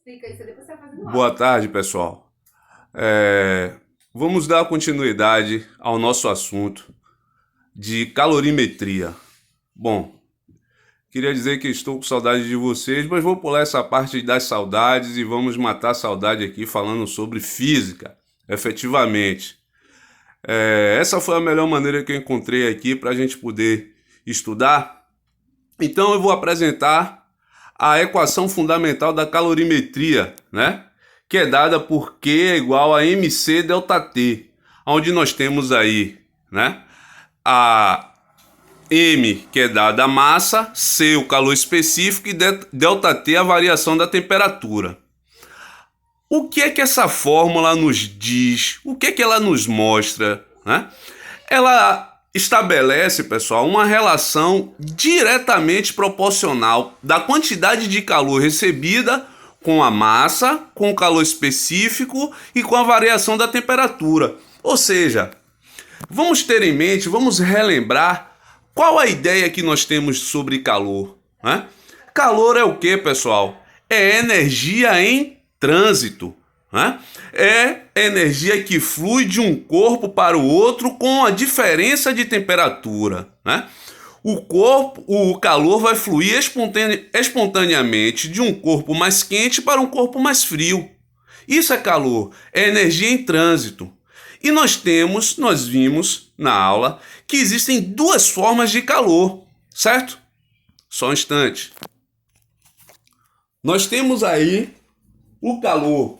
Explica isso, depois você vai fazendo Boa aula. tarde, pessoal. Vamos dar continuidade ao nosso assunto de calorimetria. Bom, queria dizer que estou com saudade de vocês, mas vou pular essa parte das saudades e vamos matar a saudade aqui falando sobre física, efetivamente. Essa foi a melhor maneira que eu encontrei aqui para a gente poder estudar. Então eu vou apresentar a equação fundamental da calorimetria, né? Que é dada por Q é igual a mc delta T, onde nós temos aí, né? A M, que é dada a massa, C, o calor específico, e delta T, a variação da temperatura. O que é que essa fórmula nos diz? O que é que ela nos mostra, né? Ela estabelece, pessoal, uma relação diretamente proporcional da quantidade de calor recebida com a massa, com o calor específico e com a variação da temperatura. Ou seja, vamos ter em mente, vamos relembrar qual a ideia que nós temos sobre calor, né? Calor é o que, pessoal? É energia em trânsito, né? É energia que flui de um corpo para o outro com a diferença de temperatura, né? O calor vai fluir espontaneamente de um corpo mais quente para um corpo mais frio. Isso é calor, é energia em trânsito. E nós vimos na aula que existem duas formas de calor, certo? Só um instante. Nós temos aí o calor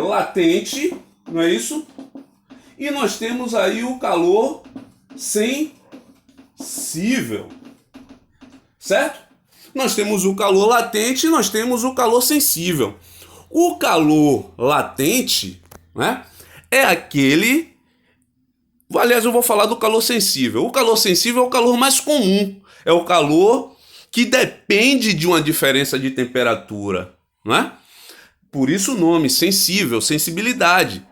latente, não é isso? E nós temos aí o calor sensível, certo? Nós temos o calor latente e nós temos o calor sensível. O calor latente, né, é aquele... Aliás, eu vou falar do calor sensível. O calor sensível é o calor mais comum. É o calor que depende de uma diferença de temperatura, não é? Por isso o nome, sensível, sensibilidade.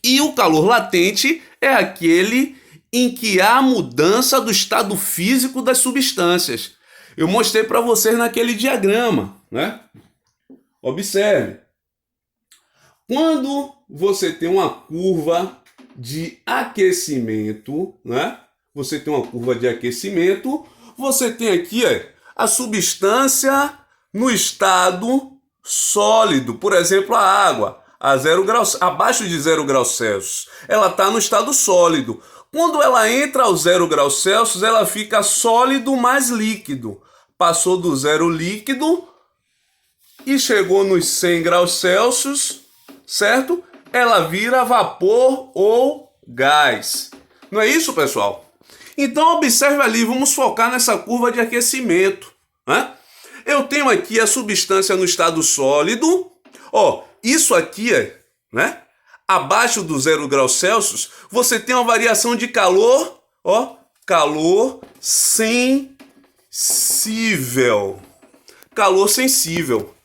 E o calor latente é aquele em que há mudança do estado físico das substâncias. Eu mostrei para vocês naquele diagrama, né? Observe. Quando você tem uma curva de aquecimento, né? Você tem uma curva de aquecimento, você tem aqui a substância no estado sólido, por exemplo, a água, a 0 graus, abaixo de 0 graus Celsius, ela está no estado sólido. Quando ela entra ao 0 graus Celsius, ela fica sólido mais líquido. Passou do zero líquido e chegou nos 100 graus Celsius, certo? Ela vira vapor ou gás. Não é isso, pessoal? Então observe ali, vamos focar nessa curva de aquecimento, né? Eu tenho aqui a substância no estado sólido. Isso aqui né? Abaixo do 0 graus Celsius, você tem uma variação de calor, calor sensível. Calor sensível.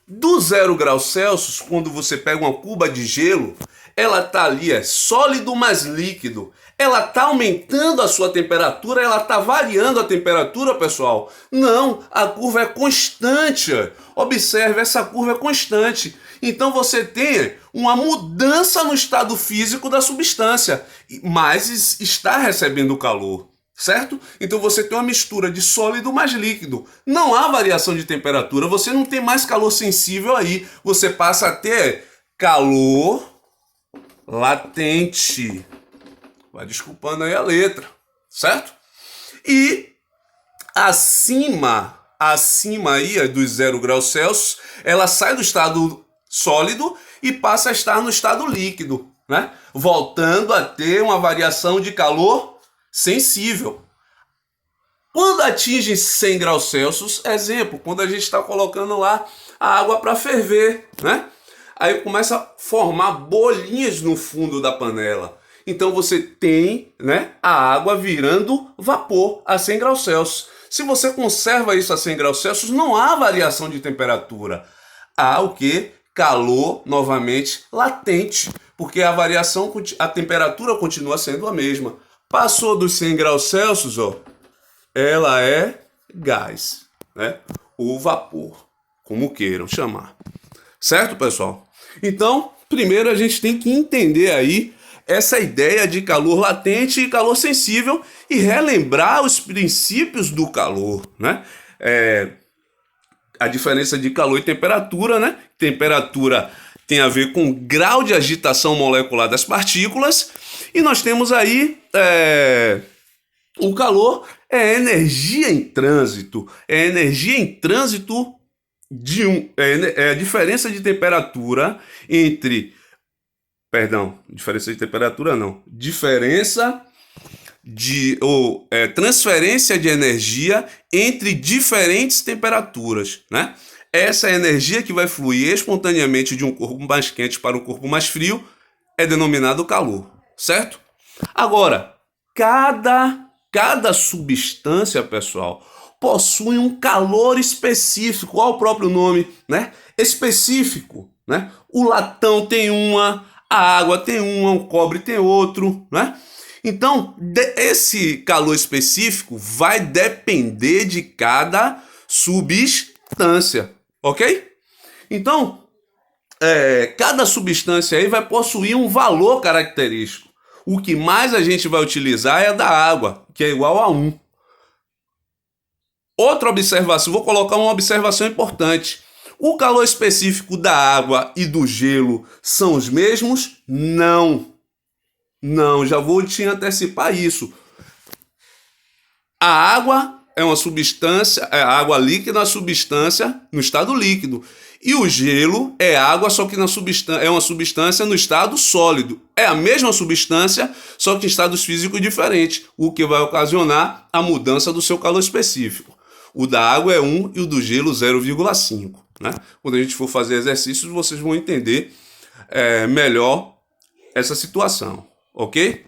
Do 0 graus Celsius, quando você pega uma cuba de gelo, ela está ali, sólido mais líquido. Ela está aumentando a sua temperatura, ela está variando a temperatura, pessoal? Não, a curva é constante. Observe, essa curva é constante. Então você tem uma mudança no estado físico da substância, mas está recebendo calor, certo? Então você tem uma mistura de sólido mais líquido. Não há variação de temperatura, você não tem mais calor sensível aí. Você passa a ter calor latente. Vai desculpando aí a letra, certo? E acima aí dos 0 graus Celsius, ela sai do estado sólido e passa a estar no estado líquido, né? Voltando a ter uma variação de calor sensível. Quando atinge 100 graus Celsius, exemplo, quando a gente está colocando lá a água para ferver, né? Aí começa a formar bolinhas no fundo da panela. Então você tem, né, a água virando vapor a 100 graus Celsius. Se você conserva isso a 100 graus Celsius, não há variação de temperatura. Há o quê? Calor, novamente, latente. Porque a temperatura continua sendo a mesma. Passou dos 100 graus Celsius, ela é gás, né? ou vapor, como queiram chamar. Certo, pessoal? Então, primeiro a gente tem que entender aí essa ideia de calor latente e calor sensível e relembrar os princípios do calor, né? A diferença de calor e temperatura, né? Temperatura tem a ver com o grau de agitação molecular das partículas e nós temos aí o calor é energia em trânsito, é energia em trânsito é a diferença de temperatura entre, diferença de temperatura não, transferência de energia entre diferentes temperaturas, né? Essa energia que vai fluir espontaneamente de um corpo mais quente para um corpo mais frio é denominado calor, certo? Agora, cada substância, pessoal, possui um calor específico, qual é o próprio nome, né? Específico, né? O latão tem uma, a água tem uma, o cobre tem outro, né? Então, esse calor específico vai depender de cada substância, ok? Então, cada substância aí vai possuir um valor característico. O que mais a gente vai utilizar é a da água, que é igual a 1. Outra observação, vou colocar uma observação importante. O calor específico da água e do gelo são os mesmos? Não. Não, já vou te antecipar isso. A água é uma substância, a água líquida é uma substância no estado líquido. E o gelo é água, só que é uma substância no estado sólido. É a mesma substância, só que em estados físicos diferentes, o que vai ocasionar a mudança do seu calor específico. O da água é 1 e o do gelo 0,5. Né? Quando a gente for fazer exercícios, vocês vão entender melhor essa situação, ok?